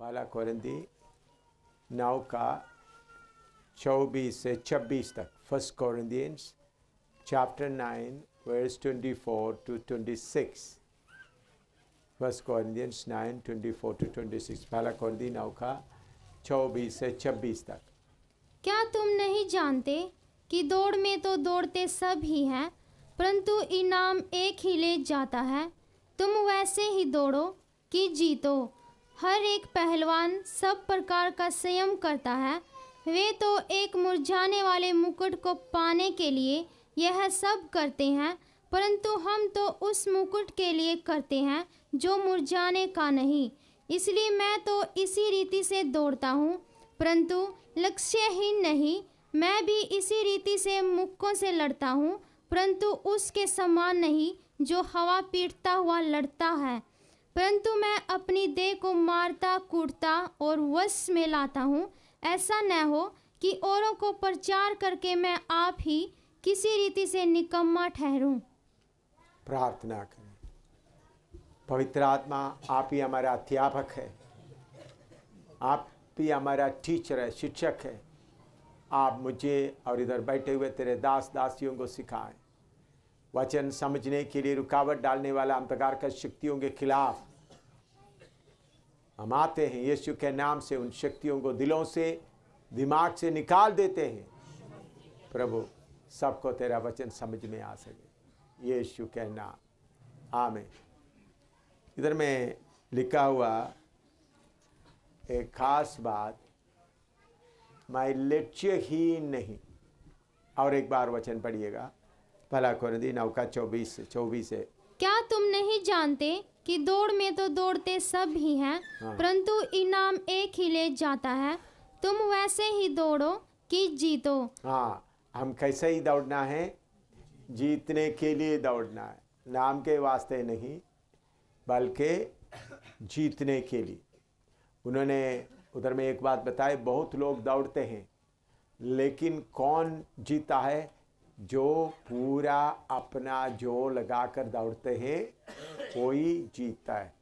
पहला कोरिन्थी 9 का 24 से 26 तक। First Corinthians chapter 9 verse 24 to 26। First Corinthians 9 24 to 26। पहला कोरिन्थी 9 का 24 से 26 तक। क्या तुम नहीं जानते कि दौड़ में तो दौड़ते सब ही हैं, परंतु इनाम एक ही ले जाता है। तुम वैसे ही दौड़ो कि जीतो। हर एक पहलवान सब प्रकार का संयम करता है। वे तो एक मुरझाने वाले मुकुट को पाने के लिए यह सब करते हैं, परंतु हम तो उस मुकुट के लिए करते हैं जो मुरझाने का नहीं। इसलिए मैं तो इसी रीति से दौड़ता हूँ, परंतु लक्ष्यहीन नहीं। मैं भी इसी रीति से मुक्कों से लड़ता हूँ, परंतु उसके समान नहीं जो हवा पीटता हुआ लड़ता है, परंतु मैं अपनी देह को मारता कूटता और वश में लाता हूँ। ऐसा न हो कि औरों को प्रचार करके मैं आप ही किसी रीति से निकम्मा ठहरूं। प्रार्थना करें। पवित्र आत्मा, आप ही हमारा अध्यापक है, आप ही हमारा टीचर है, शिक्षक है। आप मुझे और इधर बैठे हुए तेरे दास दासियों को सिखाएं। वचन समझने के लिए रुकावट डालने वाला अंधकार की शक्तियों के खिलाफ हम आते हैं। यीशु के नाम से उन शक्तियों को दिलों से, दिमाग से निकाल देते हैं। प्रभु, सबको तेरा वचन समझ में आ सके, यीशु के नाम, आमीन। इधर में लिखा हुआ एक खास बात, मैं लक्ष्यहीन नहीं। और एक बार वचन पढ़िएगा, पहला कोरिन्थी 9 का 24 से। क्या तुम नहीं जानते कि दौड़ में तो दौड़ते सब ही हैं, परंतु इनाम एक ही ले जाता है। तुम वैसे ही दौड़ो कि जीतो। हाँ, हम कैसे ही दौड़ना है? जीतने के लिए दौड़ना है, नाम के वास्ते नहीं, बल्कि जीतने के लिए। उन्होंने उधर में एक बात बताई, बहुत लोग दौड़ते हैं, लेकिन कौन जीता है? जो पूरा अपना जोर लगाकर दौड़ते हैं, कोई जीतता है।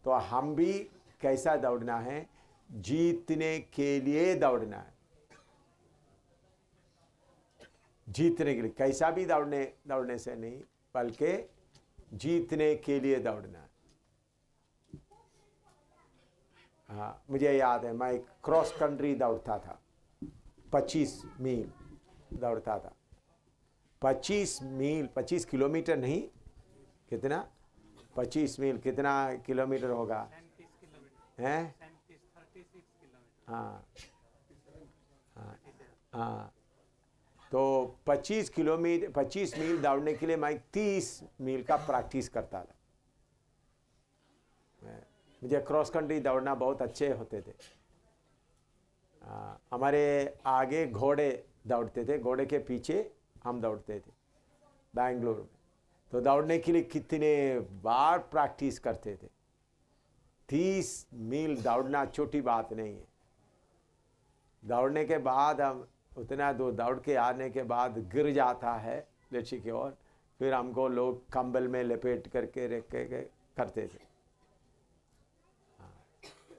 तो हम भी कैसा दौड़ना है? जीतने के लिए दौड़ना है। जीतने के लिए, कैसा भी दौड़ने से नहीं, बल्कि जीतने के लिए दौड़ना है। हाँ, मुझे याद है, मैं एक क्रॉस कंट्री दौड़ता था, 25 मील दौड़ता था। 25 मील, 25 किलोमीटर नहीं, कितना? 25 मील कितना किलोमीटर होगा? हैं? हाँ हाँ हाँ। तो 25 किलोमीटर, 25 मील दौड़ने के लिए मैं 30 मील का प्रैक्टिस करता था। मुझे क्रॉस कंट्री दौड़ना बहुत अच्छे होते थे। हमारे आगे घोड़े दौड़ते थे, घोड़े के पीछे हम दौड़ते थे बेंगलुरु में। तो दौड़ने के लिए कितने बार प्रैक्टिस करते थे। 30 मील दौड़ना छोटी बात नहीं है। दौड़ने के बाद हम उतना दूर दौड़ के आने के बाद गिर जाता है नीचे की ओर, फिर हमको लोग कंबल में लपेट करके रख के करते थे।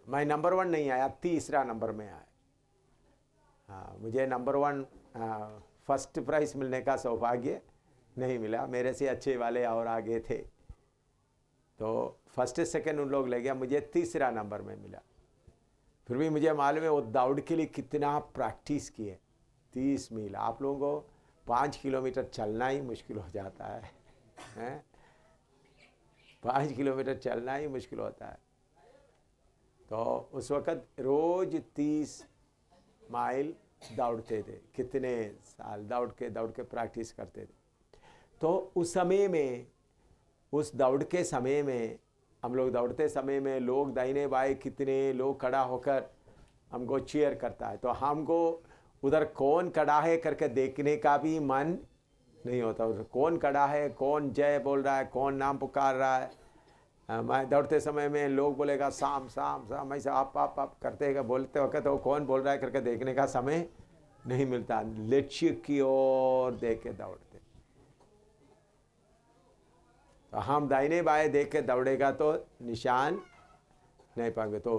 मैं नंबर 1 नहीं आया, तीसरा नंबर में आया। हाँ, मुझे नंबर 1 फर्स्ट प्राइज मिलने का सौभाग्य नहीं मिला, मेरे से अच्छे वाले और आगे थे। तो फर्स्ट सेकंड उन लोग ले गया, मुझे तीसरा नंबर में मिला। फिर भी मुझे मालूम है वो दौड़ के लिए कितना प्रैक्टिस किए। 30 मील, आप लोगों को 5 किलोमीटर चलना ही मुश्किल हो जाता है, 5 किलोमीटर चलना ही मुश्किल होता है। तो उस वक़्त रोज 30 माइल दौड़ते थे, कितने साल दौड़ के प्रैक्टिस करते थे। तो उस समय में, उस दौड़ के समय में, हम लोग दौड़ते समय में लोग दाहिने बाएं कितने लोग खड़ा होकर हमको चीयर करता है। तो हमको उधर कौन खड़ा है करके देखने का भी मन नहीं होता। उधर कौन खड़ा है, कौन जय बोल रहा है, कौन नाम पुकार रहा है। मैं दौड़ते समय में लोग बोलेगा शाम शाम शाम, ऐसा आप करते हैं, बोलते वक्त वो कौन बोल रहा है करके देखने का समय नहीं मिलता। लक्ष्य की ओर देख के दौड़ते। तो हम दाहिने बाएं देख के दौड़ेगा तो निशान नहीं पाएंगे। तो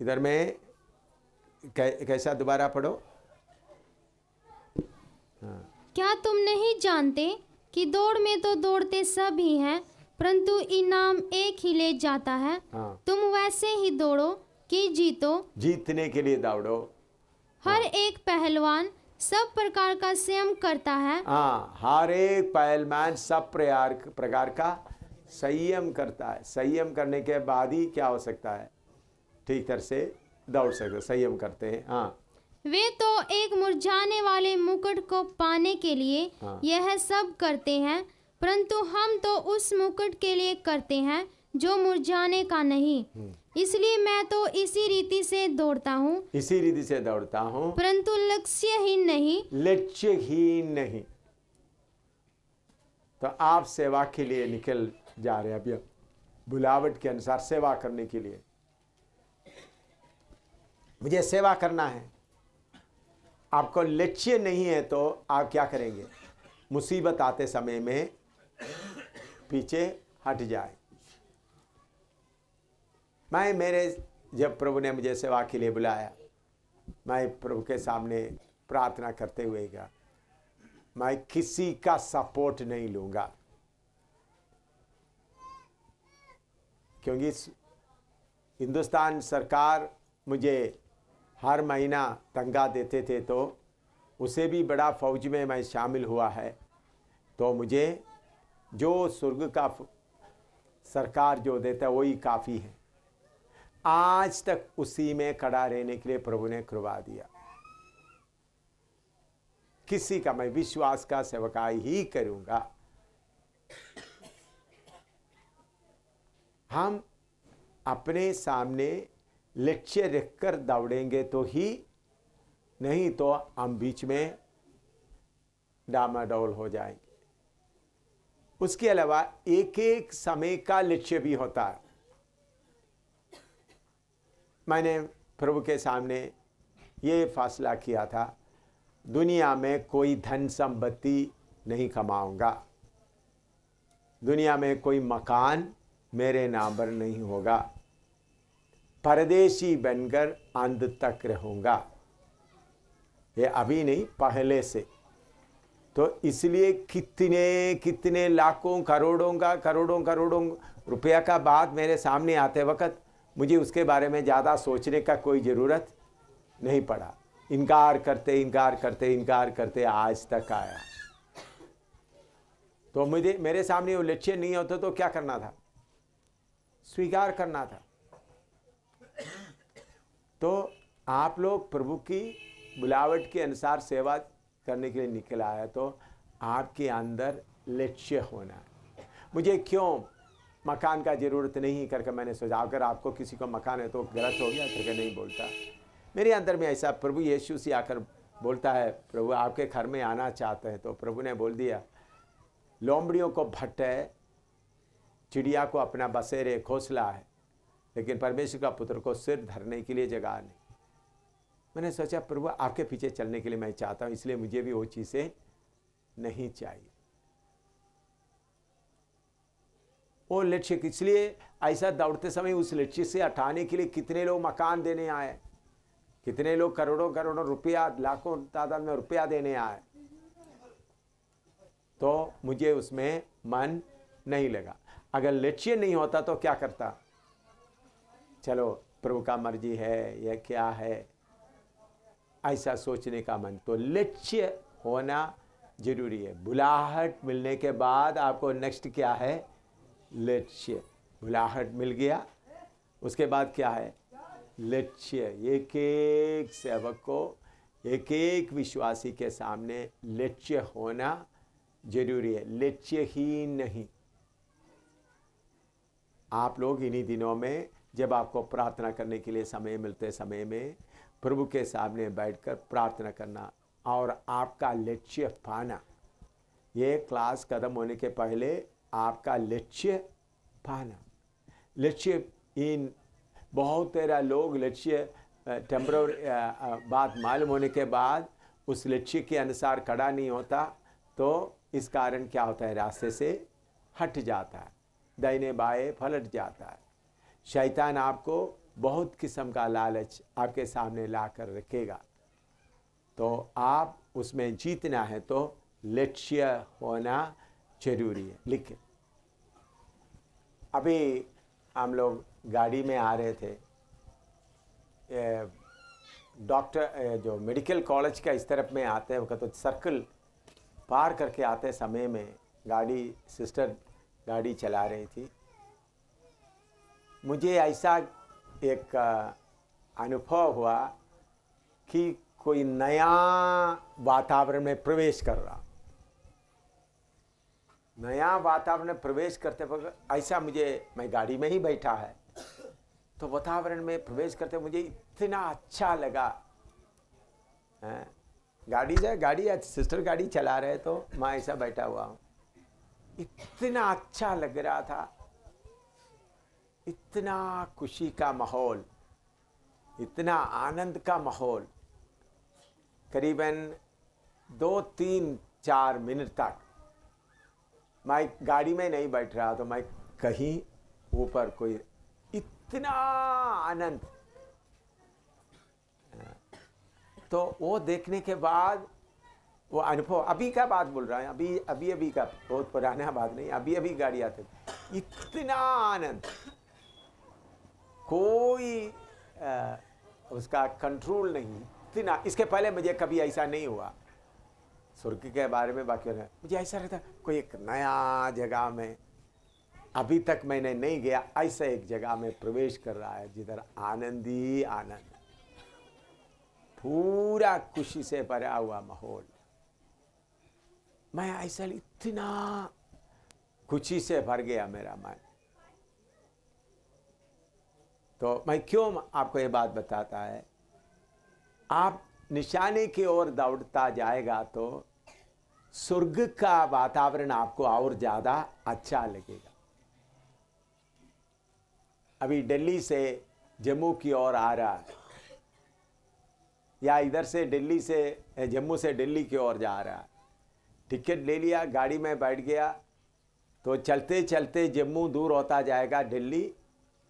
इधर में कैसा, दोबारा पढ़ो। हाँ। क्या तुम नहीं जानते कि दौड़ में तो दौड़ते सब ही हैं, परंतु इनाम एक ही ले जाता है। हाँ। तुम वैसे ही दौड़ो कि जीतो। जीतने के लिए दौड़ो। हर एक पहलवान सब प्रकार का संयम करता है। हाँ, हर एक पहलवान सब प्रकार का संयम करता है। संयम करने के बाद ही क्या हो सकता है, ठीक तरह से दौड़ सकते, संयम करते हैं। हाँ। वे तो एक मुरझाने वाले मुकुट को पाने के लिए हाँ। यह सब करते हैं, परंतु हम तो उस मुकुट के लिए करते हैं जो मुरझाने का नहीं। इसलिए मैं तो इसी रीति से दौड़ता हूँ, इसी रीति से दौड़ता हूँ, परंतु लक्ष्यहीन नहीं। लक्ष्यहीन नहीं। तो आप सेवा के लिए निकल जा रहे हैं अभी, बुलावट के अनुसार सेवा करने के लिए। मुझे सेवा करना है। आपको लक्ष्य नहीं है तो आप क्या करेंगे, मुसीबत आते समय में पीछे हट जाए। जब प्रभु ने मुझे सेवा के लिए बुलाया, मैं प्रभु के सामने प्रार्थना करते हुए गया, मैं किसी का सपोर्ट नहीं लूंगा, क्योंकि हिंदुस्तान सरकार मुझे हर महीना तनख्वाह देते थे, तो उसे भी बड़ा फौज में मैं शामिल हुआ है। तो मुझे जो स्वर्ग का सरकार जो देता है वही काफ़ी है। आज तक उसी में खड़ा रहने के लिए प्रभु ने कृपा दिया। किसी का मैं विश्वास का सेवकाई ही करूंगा। हम अपने सामने लक्ष्य रखकर दौड़ेंगे तो ही, नहीं तो हम बीच में डामाडोल हो जाएंगे। उसके अलावा एक एक समय का लक्ष्य भी होता है। मैंने प्रभु के सामने ये फैसला किया था, दुनिया में कोई धन संपत्ति नहीं कमाऊंगा, दुनिया में कोई मकान मेरे नाम पर नहीं होगा, परदेशी बनकर अंत तक रहूंगा। ये अभी नहीं, पहले से। तो इसलिए कितने कितने लाखों करोड़ों रुपया का बात मेरे सामने आते वक्त मुझे उसके बारे में ज़्यादा सोचने का कोई ज़रूरत नहीं पड़ा। इनकार करते आज तक आया। तो मेरे सामने वो लक्ष्य नहीं होता तो क्या करना था, स्वीकार करना था। तो आप लोग प्रभु की बुलावट के अनुसार सेवा करने के लिए निकल आया, तो आपके अंदर लक्ष्य होना है। मुझे क्यों मकान का ज़रूरत नहीं करके मैंने सोचा, अगर आपको किसी को मकान है तो गलत हो गया करके नहीं बोलता। मेरे अंदर में ऐसा प्रभु यीशु से आकर बोलता है, प्रभु आपके घर में आना चाहते हैं। तो प्रभु ने बोल दिया, लोमड़ियों को भट्ट है, चिड़िया को अपना बसेरे घोंसला है, लेकिन परमेश्वर का पुत्र को सिर धरने के लिए जगह नहीं। मैंने सोचा प्रभु आपके पीछे चलने के लिए मैं चाहता हूँ, इसलिए मुझे भी वो चीज़ें नहीं चाहिए। वो लक्ष्य, इसलिए ऐसा दौड़ते समय उस लक्ष्य से हटाने के लिए कितने लोग मकान देने आए, कितने लोग करोड़ों रुपया, लाखों तादाद में रुपया देने आए, तो मुझे उसमें मन नहीं लगा। अगर लक्ष्य नहीं होता तो क्या करता, चलो प्रभु का मर्जी है, यह क्या है, ऐसा सोचने का मन। तो लक्ष्य होना जरूरी है। बुलाहट मिलने के बाद आपको नेक्स्ट क्या है, लक्ष्य। बुलाहट मिल गया, उसके बाद क्या है, लक्ष्य। एक एक सेवक को, एक एक विश्वासी के सामने लक्ष्य होना जरूरी है, लक्ष्यहीन नहीं। आप लोग इन्हीं दिनों में जब आपको प्रार्थना करने के लिए समय मिलते, समय में प्रभु के सामने बैठकर प्रार्थना करना और आपका लक्ष्य पाना। ये क्लास खत्म होने के पहले आपका लक्ष्य पाना। लक्ष्य इन बहुत तेरा लोग लक्ष्य टेम्पररी बात मालूम होने के बाद उस लक्ष्य के अनुसार खड़ा नहीं होता, तो इस कारण क्या होता है, रास्ते से हट जाता है, दाहिने बाएं पलट जाता है। शैतान आपको बहुत किस्म का लालच आपके सामने ला कर रखेगा, तो आप उसमें जीतना है तो लक्ष्य होना जरूरी है। लेकिन अभी हम लोग गाड़ी में आ रहे थे, डॉक्टर जो मेडिकल कॉलेज का इस तरफ में आते हैं, वो तो सर्कल पार करके आते समय में गाड़ी, सिस्टर गाड़ी चला रही थी, मुझे ऐसा एक अनुभव हुआ कि कोई नया वातावरण में प्रवेश कर रहा। नया वातावरण में प्रवेश करते वक्त ऐसा मैं गाड़ी में ही बैठा है, तो वातावरण में प्रवेश करते मुझे इतना अच्छा लगा। गाड़ी सिस्टर गाड़ी चला रहे तो मैं ऐसा बैठा हुआ हूँ, इतना अच्छा लग रहा था, इतना खुशी का माहौल, इतना आनंद का माहौल। करीबन 2-3-4 मिनट तक मैं गाड़ी में नहीं बैठ रहा, तो मैं कहीं ऊपर कोई इतना आनंद। तो वो देखने के बाद वो अनुभव, अभी का बात बोल रहा है, अभी का, बहुत पुराना बात नहीं, अभी गाड़ी आते, इतना आनंद, कोई उसका कंट्रोल नहीं, इतना। इसके पहले मुझे कभी ऐसा नहीं हुआ। स्वर्ग के बारे में बाकी है, मुझे ऐसा रहता कोई एक नया जगह में अभी तक मैंने नहीं गया, ऐसा एक जगह में प्रवेश कर रहा है जिधर आनंद ही आनंद, पूरा खुशी से भरा हुआ माहौल। मैं ऐसा इतना खुशी से भर गया मेरा मन। तो मैं क्यों आपको ये बात बताता है, आप निशाने की ओर दौड़ता जाएगा तो स्वर्ग का वातावरण आपको और ज्यादा अच्छा लगेगा। अभी दिल्ली से जम्मू की ओर आ रहा है, या इधर से दिल्ली से जम्मू से दिल्ली की ओर जा रहा है, टिकट ले लिया, गाड़ी में बैठ गया, तो चलते चलते जम्मू दूर होता जाएगा, दिल्ली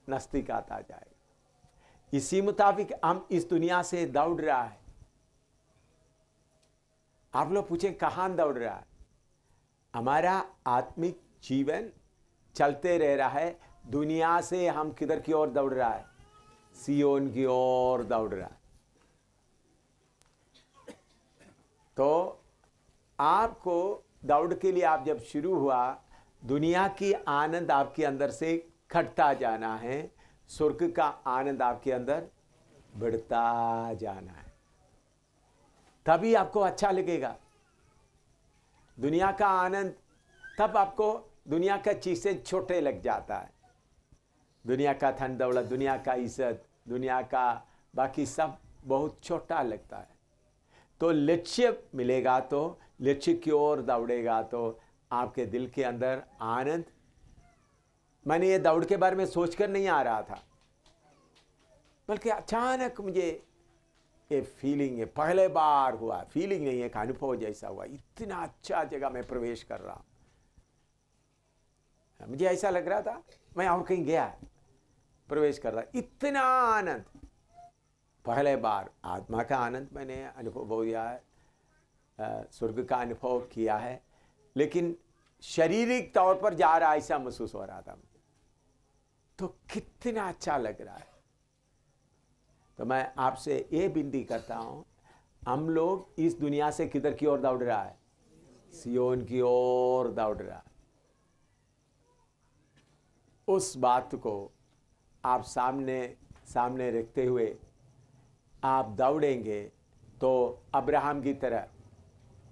नजदीक आता जाएगा। इसी मुताबिक हम इस दुनिया से दौड़ रहा है। आप लोग पूछें कहां दौड़ रहा है? हमारा आत्मिक जीवन चलते रह रहा है, दुनिया से हम किधर की ओर दौड़ रहा है? सियोन की ओर दौड़ रहा है। तो आपको दौड़ के लिए आप जब शुरू हुआ, दुनिया की आनंद आपके अंदर से घटता जाना है, स्वर्ग का आनंद आपके अंदर बढ़ता जाना है, तभी आपको अच्छा लगेगा। दुनिया का आनंद, तब आपको दुनिया का चीजें छोटे लग जाता है, दुनिया का धन दौलत, दुनिया का इज्जत, दुनिया का बाकी सब बहुत छोटा लगता है। तो लक्ष्य मिलेगा, तो लक्ष्य की ओर दौड़ेगा तो आपके दिल के अंदर आनंद। मैंने ये दौड़ के बारे में सोचकर नहीं आ रहा था, बल्कि अचानक मुझे ये फीलिंग, ये पहले बार हुआ, फीलिंग नहीं, एक अनुभव जैसा हुआ, इतना अच्छा जगह में प्रवेश कर रहा। मुझे ऐसा लग रहा था मैं और कहीं गया, प्रवेश कर रहा, इतना आनंद। पहले बार आत्मा का आनंद मैंने अनुभव किया है, स्वर्ग का अनुभव किया है, लेकिन शारीरिक तौर पर जा रहा ऐसा महसूस हो रहा था मुझे। तो कितना अच्छा लग रहा है। तो मैं आपसे ये विनती करता हूं, हम लोग इस दुनिया से किधर की ओर दौड़ रहा है? सियोन की ओर दौड़ रहा है। उस बात को आप सामने रखते हुए आप दौड़ेंगे तो अब्राहम की तरह।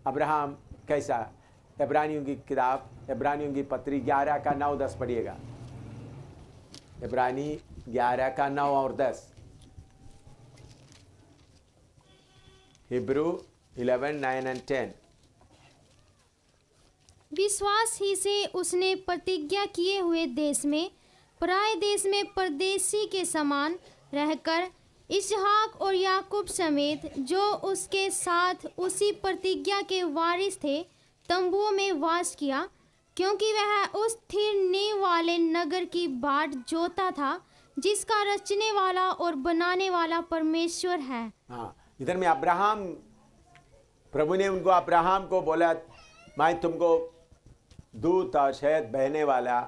अब्राहम कैसा? इब्रानियों की किताब, इब्रानियों की पत्री 11 का 9-10 पढ़िएगा। इब्रानी 11 का 9 और 10, हिब्रू 11, 9 and 10। विश्वास ही से उसने प्रतिज्ञा किए हुए देश में, पराए देश में परदेशी के समान रहकर, इसहाक और याकूब समेत जो उसके साथ उसी प्रतिज्ञा के वारिस थे, तंबुओं में वास किया, क्योंकि वह उस स्थिर नींव वाले नगर की बाट जोता था जिसका रचने वाला और बनाने वाला परमेश्वर है। हाँ, इधर में अब्राहम, प्रभु ने उनको, अब्राहम को बोला मैं तुमको दूध और शहद बहने वाला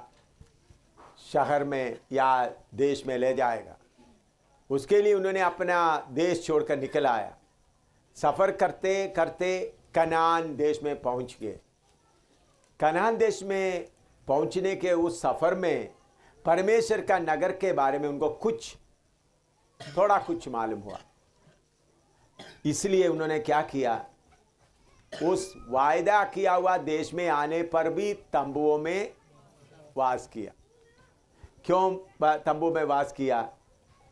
शहर में या देश में ले जाएगा। उसके लिए उन्होंने अपना देश छोड़कर निकल आया। सफ़र करते करते कनान देश में पहुंच गए। कनान देश में पहुंचने के उस सफ़र में परमेश्वर का नगर के बारे में उनको थोड़ा कुछ मालूम हुआ। इसलिए उन्होंने क्या किया, उस वायदा किया हुआ देश में आने पर भी तंबुओं में वास किया। क्यों तंबू में वास किया?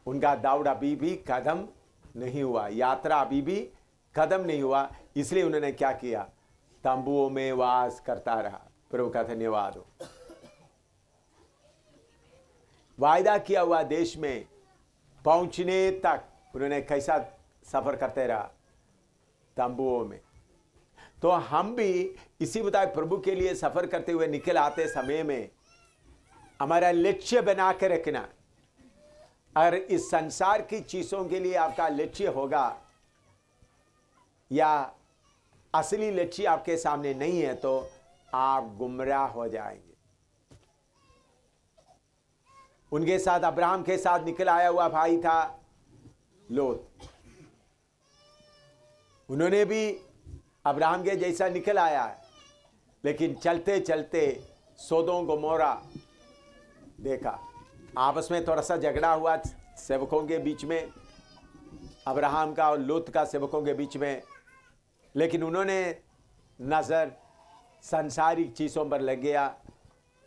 उनका दौड़ अभी भी खत्म नहीं हुआ, यात्रा अभी भी खत्म नहीं हुआ। इसलिए उन्होंने क्या किया, तंबुओं में वास करता रहा। प्रभु का धन्यवाद हो। वायदा किया हुआ देश में पहुंचने तक उन्होंने कैसा सफर करते रहा? तंबुओं में। तो हम भी इसी मुताबिक प्रभु के लिए सफर करते हुए निकल आते समय में हमारा लक्ष्य बना के रखना। अगर इस संसार की चीजों के लिए आपका लक्ष्य होगा या असली लक्ष्य आपके सामने नहीं है तो आप गुमराह हो जाएंगे। उनके साथ, अब्राहम के साथ निकल आया हुआ भाई था लोत। उन्होंने भी अब्राहम के जैसा निकल आया है, लेकिन चलते चलते सोदोम गोमोरा देखा। आपस में थोड़ा सा झगड़ा हुआ सेवकों के बीच में, अब्राहम का और लोत का सेवकों के बीच में। लेकिन उन्होंने नज़र सांसारिक चीज़ों पर लग गया।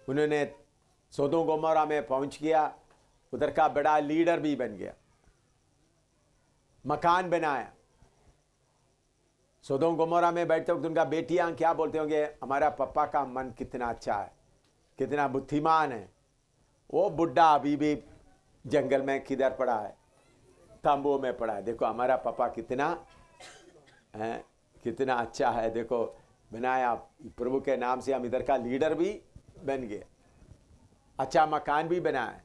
उन्होंने सोदोम गोमोरा में पहुंच गया, उधर का बड़ा लीडर भी बन गया, मकान बनाया। सोदोम गोमोरा में बैठते वक्त उनका बेटियां क्या बोलते होंगे, हमारा पापा का मन कितना अच्छा है, कितना बुद्धिमान है। वो बुढ़ा अभी भी जंगल में किधर पड़ा है, तंबू में पड़ा है। देखो हमारा पापा कितना है, कितना अच्छा है, देखो बनाया। प्रभु के नाम से हम इधर का लीडर भी बन गए, अच्छा मकान भी बनाया।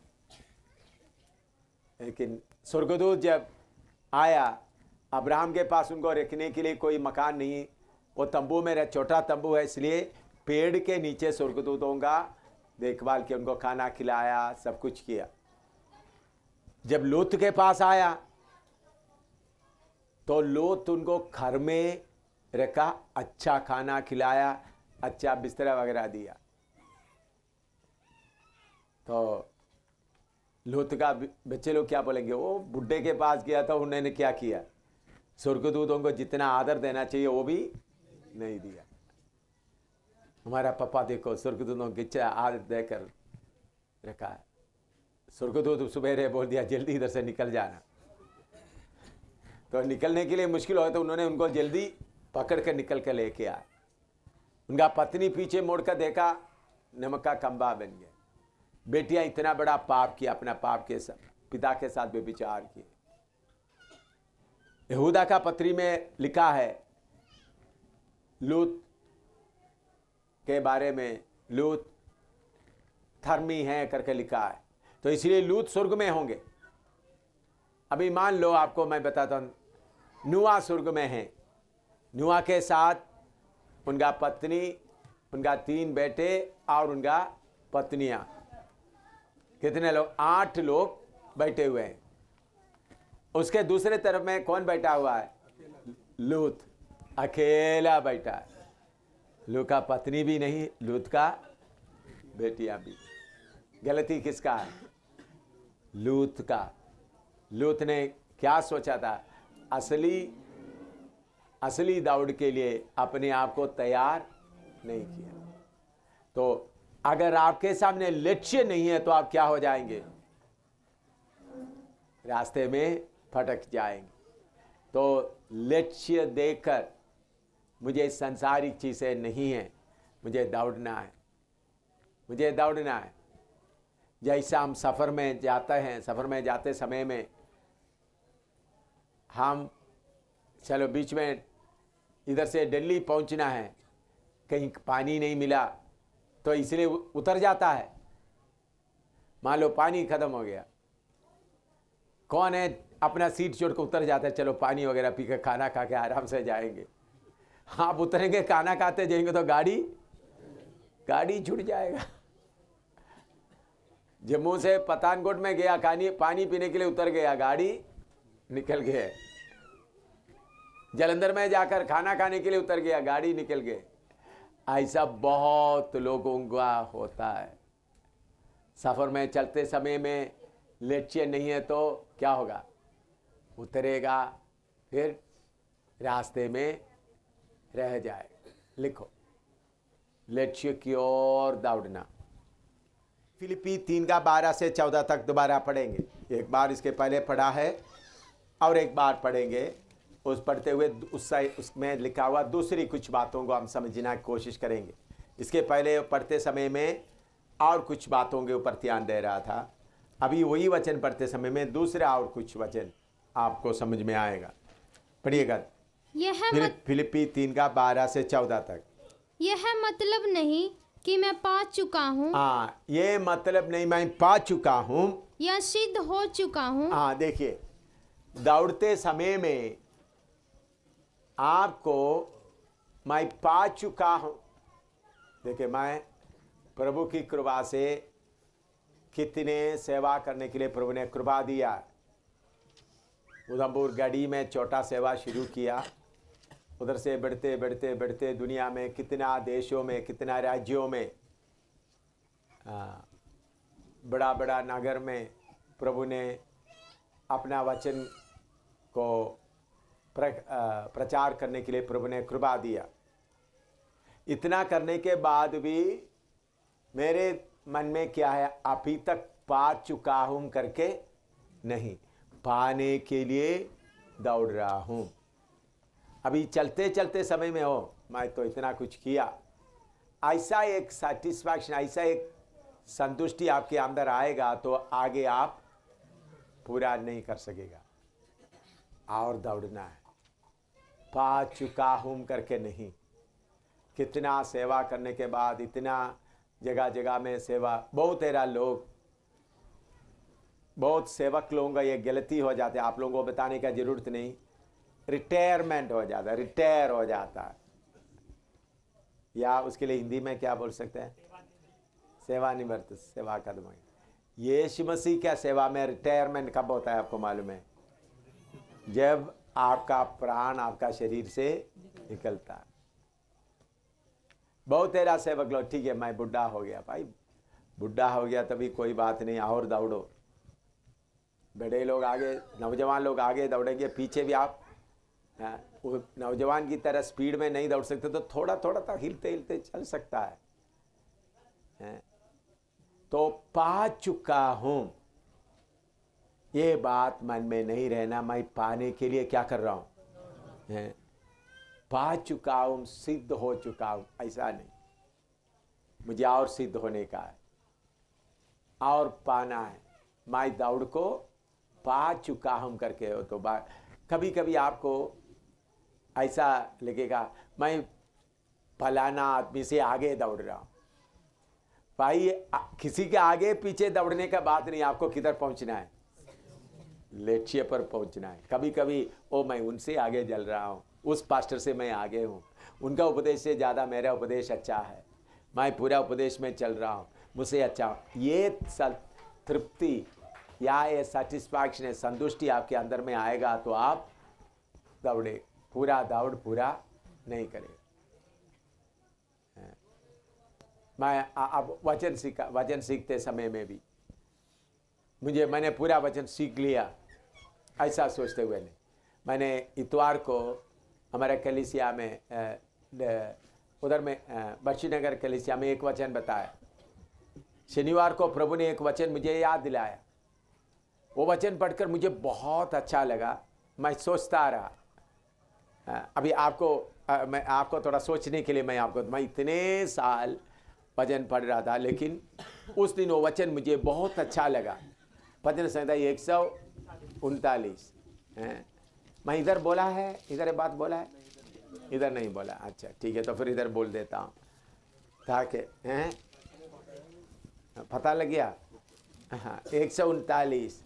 लेकिन स्वर्गदूत जब आया, अब्राहम के पास उनको रखने के लिए कोई मकान नहीं, वो तंबू में रह, छोटा तंबू है, इसलिए पेड़ के नीचे स्वर्गदूतों का देखभाल किया, उनको खाना खिलाया, सब कुछ किया। जब लोत के पास आया तो लोत उनको घर में रखा, अच्छा खाना खिलाया, अच्छा बिस्तरा वगैरह दिया। तो लोत का बच्चे लोग क्या बोलेंगे, वो बुढ़े के पास गया था, उन्होंने क्या किया, स्वर्गदूतों को जितना आदर देना चाहिए वो भी नहीं दिया। हमारा पापा देखो स्वर्गदूतों को कितना आदर देकर रखा है। स्वर्गदूत सुबह बोल दिया जल्दी इधर से निकल जाना, तो निकलने के लिए मुश्किल हो तो उन्होंने उनको जल्दी पकड़ कर निकल कर लेके आए। उनका पत्नी पीछे मोड़कर देखा, नमक का खंबा बन गया। बेटियां इतना बड़ा पाप किया, अपना पाप के पिता के साथ व्यभिचार किए। यहूदा का पत्री में लिखा है लूत के बारे में, लूत धर्मी है करके लिखा है, तो इसलिए लूत स्वर्ग में होंगे। अभी मान लो आपको मैं बताता हूं, नूआ स्वर्ग में है, नूआ के साथ उनका पत्नी, उनका 3 बेटे और उनका पत्नियां, कितने लोग, 8 लोग बैठे हुए हैं। उसके दूसरे तरफ में कौन बैठा हुआ है, लूत अकेला बैठा है। लूत का पत्नी भी नहीं, लूत का बेटियां भी। गलती किसका है, लूत का। लूत ने क्या सोचा था, असली दौड़ के लिए अपने आप को तैयार नहीं किया। तो अगर आपके सामने लक्ष्य नहीं है तो आप क्या हो जाएंगे, रास्ते में भटक जाएंगे। तो लक्ष्य देकर मुझे सांसारिक चीज़ें नहीं है, मुझे दौड़ना है, मुझे दौड़ना है। जैसा हम सफ़र में जाते हैं, सफ़र में जाते समय में हम चलो बीच में इधर से दिल्ली पहुंचना है, कहीं पानी नहीं मिला तो इसलिए उतर जाता है। मान लो पानी ख़त्म हो गया, कौन है अपना सीट छोड़ कर उतर जाता है, चलो पानी वगैरह पी कर खाना खा के आराम से जाएंगे। आप उतरेंगे खाना खाते जाएंगे तो गाड़ी छूट जाएगा। जम्मू से पठानकोट में गया, पानी पीने के लिए उतर गया, गाड़ी निकल गए। जलंधर में जाकर खाना खाने के लिए उतर गया, गाड़ी निकल गए। ऐसा बहुत लोगों का होता है। सफर में चलते समय में लक्ष्य नहीं है तो क्या होगा, उतरेगा फिर रास्ते में रह जाएगा। लिखो, लक्ष्य की ओर दौड़ना। फिलिपी 3:12 से 14 तक दोबारा पढ़ेंगे। एक बार इसके पहले पढ़ा है और एक बार पढ़ेंगे। उस पढ़ते हुए उसमें लिखा हुआ दूसरी कुछ बातों को हम समझने की कोशिश करेंगे। इसके पहले पढ़ते समय में और कुछ बातों के ऊपर ध्यान दे रहा था। अभी वही वचन पढ़ते समय में दूसरा और कुछ वचन आपको समझ में आएगा। पढ़िएगा, फिलिपी 3:12 से 14 तक। यह मतलब नहीं कि मैं पा चुका हूँ। हाँ, ये मतलब नहीं मैं पा चुका हूँ या सिद्ध हो चुका हूँ। हाँ, देखिए, दौड़ते समय में आपको मैं पा चुका हूँ। देखिए, मैं प्रभु की कृपा से कितने सेवा करने के लिए प्रभु ने कृपा दिया। उधमपुर गढ़ी में छोटा सेवा शुरू किया, उधर से बढ़ते बढ़ते बढ़ते दुनिया में कितना देशों में, कितना राज्यों में, बड़ा बड़ा नगर में प्रभु ने अपना वचन को प्रचार करने के लिए प्रभु ने कृपा दिया। इतना करने के बाद भी मेरे मन में क्या है, अभी तक पा चुका हूं करके नहीं, पाने के लिए दौड़ रहा हूं। अभी चलते चलते समय में हो मैं तो इतना कुछ किया, ऐसा एक सेटिस्फैक्शन, ऐसा एक संतुष्टि आपके अंदर आएगा तो आगे आप पूरा नहीं कर सकेगा। और दौड़ना है, पा चुका हूं करके नहीं। कितना सेवा करने के बाद, इतना जगह जगह में सेवा, बहुत सेवक लोगों का ये गलती हो जाती है, आप लोगों को बताने का जरूरत नहीं। रिटायरमेंट हो जाता है, रिटायर हो जाता है, या उसके लिए हिंदी में क्या बोल सकते हैं, सेवानिवृत्त, सेवा खत्म। यीशु मसीह क्या सेवा में रिटायरमेंट कब होता है आपको मालूम है? जब आपका प्राण आपका शरीर से निकलता है। बहुत तेरा सेवक लोग, ठीक है मैं बुढ़ा हो गया, भाई बुढ़ा हो गया तभी कोई बात नहीं, और दौड़ो। बड़े लोग आगे, नौजवान लोग आगे दौड़ेंगे, पीछे भी आप वो नौजवान की तरह स्पीड में नहीं दौड़ सकते तो थोड़ा थोड़ा तक हिलते हिलते चल सकता है। तो पा चुका हूं, ये बात मन में नहीं रहना, मैं पाने के लिए क्या कर रहा हूं, पा चुका हूं, सिद्ध हो चुका हूं, ऐसा नहीं। मुझे और सिद्ध होने का है और पाना है। मैं दौड़ को पा चुका हूं करके हो तो कभी कभी आपको ऐसा लगेगा मैं फलाना आदमी से आगे दौड़ रहा हूं। भाई किसी के आगे पीछे दौड़ने का बात नहीं, आपको किधर पहुंचना है, लक्ष्य पर पहुंचना है। कभी कभी ओ मैं उनसे आगे चल रहा हूं, उस पास्टर से मैं आगे हूं, उनका उपदेश से ज़्यादा मेरा उपदेश अच्छा है, मैं पूरा उपदेश में चल रहा हूं, मुझसे अच्छा। ये तृप्ति या ये सेटिस्फैक्शन है, संतुष्टि आपके अंदर में आएगा तो आप दौड़े, पूरा दौड़ पूरा नहीं करेगा। मैं अब वचन सीखते समय में भी मैंने पूरा वचन सीख लिया ऐसा सोचते हुए नहीं। मैंने इतवार को हमारे कलीसिया में उधर में बख्शीनगर कलीसिया में एक वचन बताया। शनिवार को प्रभु ने एक वचन मुझे याद दिलाया। वो वचन पढ़कर मुझे बहुत अच्छा लगा। मैं सोचता रहा, अभी मैं आपको थोड़ा सोचने के लिए मैं इतने साल वचन पढ़ रहा था, लेकिन उस दिन वो वचन मुझे बहुत अच्छा लगा। भजन संहिता 139। मैं इधर बोला है, इधर ये बात बोला है, इधर नहीं बोला, अच्छा ठीक है, तो फिर इधर बोल देता हूँ ताकि पता लग गया। हाँ 139,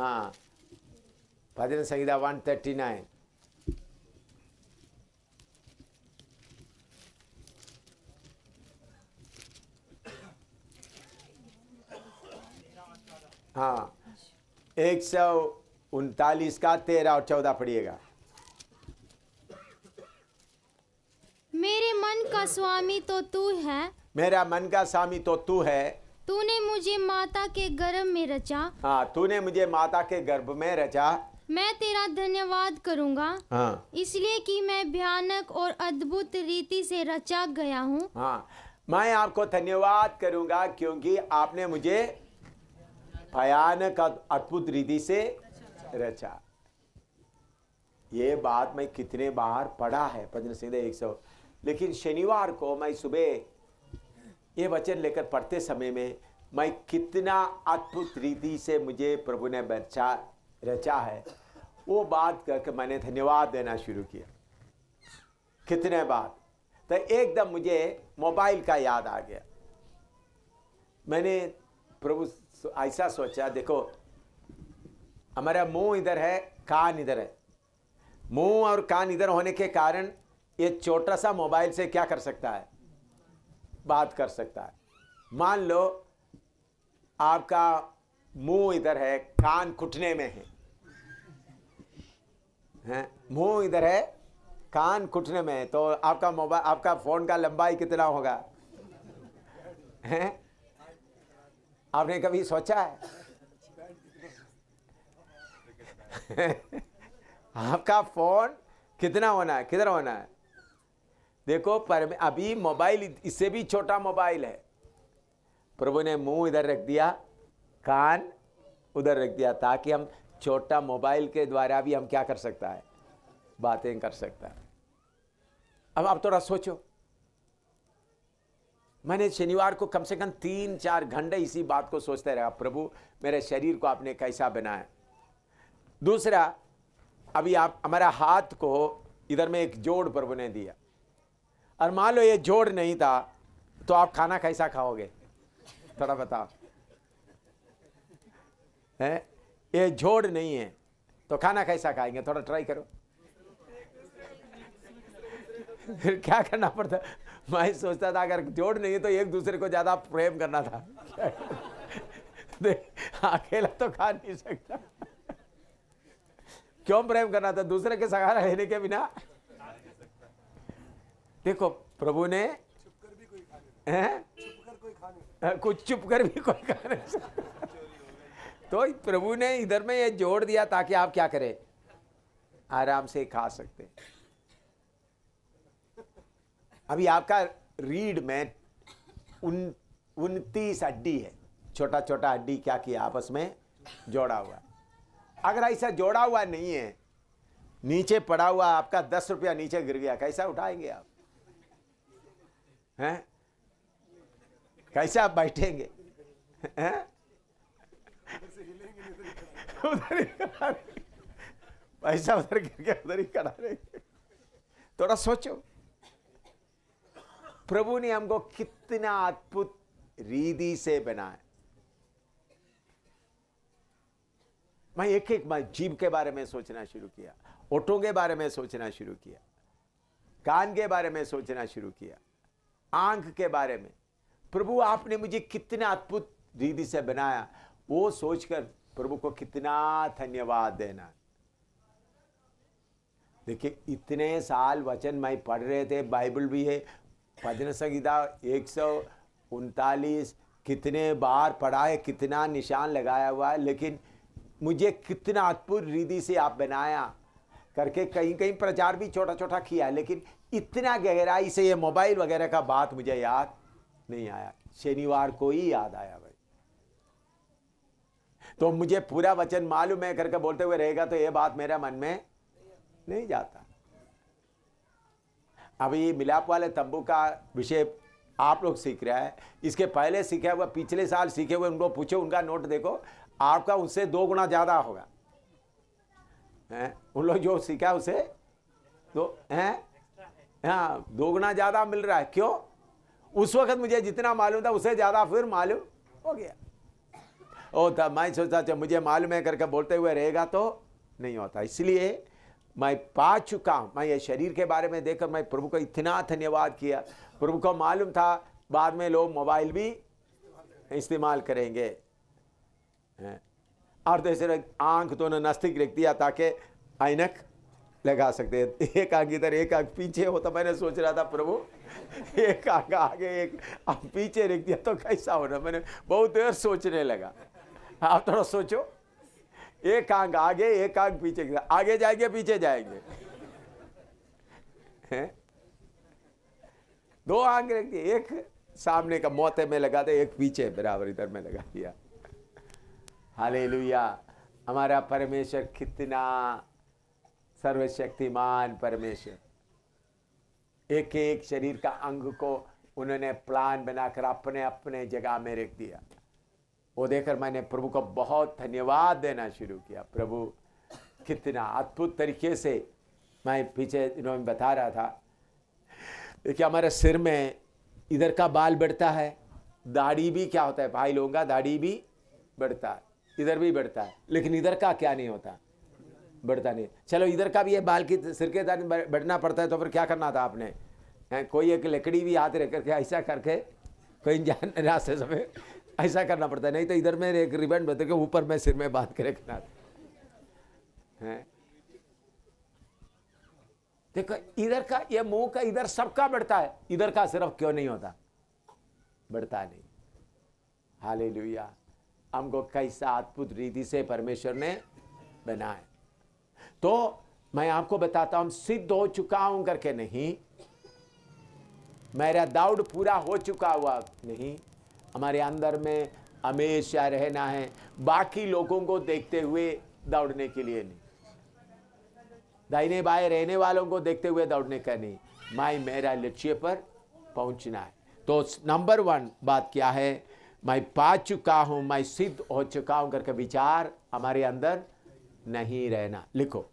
हाँ, भजन संहिता 139। हाँ, 139 का 13 और 14 पढ़िएगा। मेरे मन का स्वामी तो तू है, मेरा मन का स्वामी तो तू है। तूने मुझे माता के गर्भ में रचा। हाँ, तूने मुझे माता के गर्भ में रचा। मैं तेरा धन्यवाद करूंगा, हाँ, इसलिए कि मैं भयानक और अद्भुत रीति से रचा गया हूँ। हाँ, मैं आपको धन्यवाद करूंगा क्योंकि आपने मुझे भयानक अद्भुत रीति से रचा। ये बात मैं कितने बार पढ़ा है भजन संहिता 100, लेकिन शनिवार को मैं सुबह ये वचन लेकर पढ़ते समय में मैं कितना अद्भुत रीति से मुझे प्रभु ने रचा है, वो बात करके मैंने धन्यवाद देना शुरू किया। कितने बार तो एकदम मुझे मोबाइल का याद आ गया। मैंने प्रभु ऐसा सोचा, देखो हमारा मुंह इधर है, कान इधर है। मुंह और कान इधर होने के कारण ये छोटा सा मोबाइल से क्या कर सकता है, बात कर सकता है। मान लो आपका मुंह इधर है, कान घुटने में है, मुंह इधर है, कान घुटने में है, तो आपका मोबाइल, आपका फोन का लंबाई कितना होगा, हैं? आपने कभी सोचा है? आपका फोन कितना होना है, किधर होना है? देखो पर अभी मोबाइल इससे भी छोटा मोबाइल है। प्रभु ने मुंह इधर रख दिया, कान उधर रख दिया, ताकि हम छोटा मोबाइल के द्वारा भी हम क्या कर सकता है, बातें कर सकता है। अब आप थोड़ा सोचो, मैंने शनिवार को कम से कम 3-4 घंटे इसी बात को सोचते रहा, प्रभु मेरे शरीर को आपने कैसा बनाया। दूसरा, अभी आप हमारा हाथ को इधर में एक जोड़ प्रभु ने दिया, और मान लो ये जोड़ नहीं था तो आप खाना कैसा खाओगे, थोड़ा बताओ। है, ये जोड़ नहीं है तो खाना कैसा खाएंगे, थोड़ा ट्राई करो। फिर क्या करना पड़ता, मैं सोचता था अगर जोड़ नहीं है तो एक दूसरे को ज्यादा प्रेम करना था। अकेला तो खा नहीं सकता, क्यों प्रेम करना था, दूसरे के सहारा रहने के बिना। देखो प्रभु ने कुछ चुप कर भी कोई खा नहीं सकता, तो प्रभु ने इधर में ये जोड़ दिया ताकि आप क्या करें, आराम से खा सकते। अभी आपका रीढ़ में 29 हड्डी है, छोटा छोटा हड्डी क्या किया आपस में जोड़ा हुआ। अगर ऐसा जोड़ा हुआ नहीं है, नीचे पड़ा हुआ आपका 10 रुपया नीचे गिर गया, कैसा उठाएंगे आप, हैं? कैसे आप बैठेंगे, हैं? उधर ही पैसा उधर गिर गया, उधर ही खड़ा रहेंगे। थोड़ा सोचो, प्रभु ने हमको कितना अद्भुत रीति से बनाया। मैं एक एक मैं जीभ के बारे में सोचना शुरू किया, ओठों के बारे में सोचना शुरू किया, कान के बारे में सोचना शुरू किया, आंख के बारे में। प्रभु आपने मुझे कितना अद्भुत रीति से बनाया, वो सोचकर प्रभु को कितना धन्यवाद देना। देखिए इतने साल वचन मैं पढ़ रहे थे, बाइबल भी है, भजन संहिता 139 कितने बार पढ़ा है, कितना निशान लगाया हुआ है, लेकिन मुझे कितना अद्भुत रीति से आप बनाया करके कहीं कहीं प्रचार भी छोटा छोटा किया, लेकिन इतना गहराई से ये मोबाइल वगैरह का बात मुझे याद नहीं आया। शनिवार को ही याद आया भाई, तो मुझे पूरा वचन मालूम है करके बोलते हुए रहेगा तो ये बात मेरा मन में नहीं जाता। अभी मिलाप वाले तंबू का विषय आप लोग सीख रहा है, इसके पहले सीखा हुआ पिछले साल सीखे हुए उनको पूछो, उनका नोट देखो, आपका उससे 2 गुना ज्यादा होगा। उन लोग जो सीखा उसे तो हैं, हाँ 2 गुना ज्यादा मिल रहा है। क्यों? उस वक्त मुझे जितना मालूम था उससे ज्यादा फिर मालूम हो गया। ओ था मैं सोचता था मुझे मालूम है करके बोलते हुए रहेगा तो नहीं होता। इसलिए मैं पा चुका हूं। मैं ये शरीर के बारे में देखकर मैं प्रभु को इतना धन्यवाद किया। प्रभु को मालूम था बाद में लोग मोबाइल भी इस्तेमाल करेंगे, और दूसरे आंख दोनों नजदीक रख दिया ताकि ऐनक लगा सकते हैं। एक आंख इधर एक आंख पीछे हो, तो मैंने सोच रहा था प्रभु एक आंख आगे एक आंख पीछे रख दिया तो कैसा होना। मैंने बहुत देर सोचने लगा। आप थोड़ा सोचो, एक आंख आगे एक आंख पीछे, आगे जाएंगे पीछे जाएंगे, दो आंख रख दिए, एक सामने का मोते में लगा दे, एक पीछे बराबर इधर में लगा दिया। हालेलुया। हमारा परमेश्वर कितना सर्वशक्तिमान परमेश्वर, एक एक शरीर का अंग को उन्होंने प्लान बनाकर अपने अपने जगह में रख दिया। वो देखकर मैंने प्रभु को बहुत धन्यवाद देना शुरू किया। प्रभु कितना अद्भुत तरीके से, मैं पीछे दिनों में बता रहा था, देखिए हमारे सिर में इधर का बाल बढ़ता है, दाढ़ी भी क्या होता है भाई लोगों का, दाढ़ी भी बढ़ता है, इधर भी बढ़ता है, लेकिन इधर का क्या नहीं होता, बढ़ता नहीं। चलो इधर का भी ये बाल की सिर के दाढ़ी बढ़ना पड़ता है, तो फिर क्या करना था आपने, कोई एक लकड़ी भी हाथ रख करके ऐसा करके कहीं जान रास्ते समय ऐसा करना पड़ता है, नहीं तो इधर में एक रिबन बदल के ऊपर में सिर में बांध के रखना है। देखो इधर का ये मुंह का इधर सबका बढ़ता है, इधर का सिर्फ क्यों नहीं होता, बढ़ता नहीं। हालेलुया। हमको कैसा अद्भुत रीति से परमेश्वर ने बनाया। तो मैं आपको बताता हूं, सिद्ध हो चुका हूं करके नहीं, मेरा दौड़ पूरा हो चुका हुआ नहीं, हमारे अंदर में हमेशा रहना है, बाकी लोगों को देखते हुए दौड़ने के लिए नहीं, दाहिने बाएं रहने वालों को देखते हुए दौड़ने का नहीं, मैं मेरा लक्ष्य पर पहुंचना है। तो नंबर 1 बात क्या है, मैं पा चुका हूं, मैं सिद्ध हो चुका हूं करके विचार हमारे अंदर नहीं रहना। लिखो,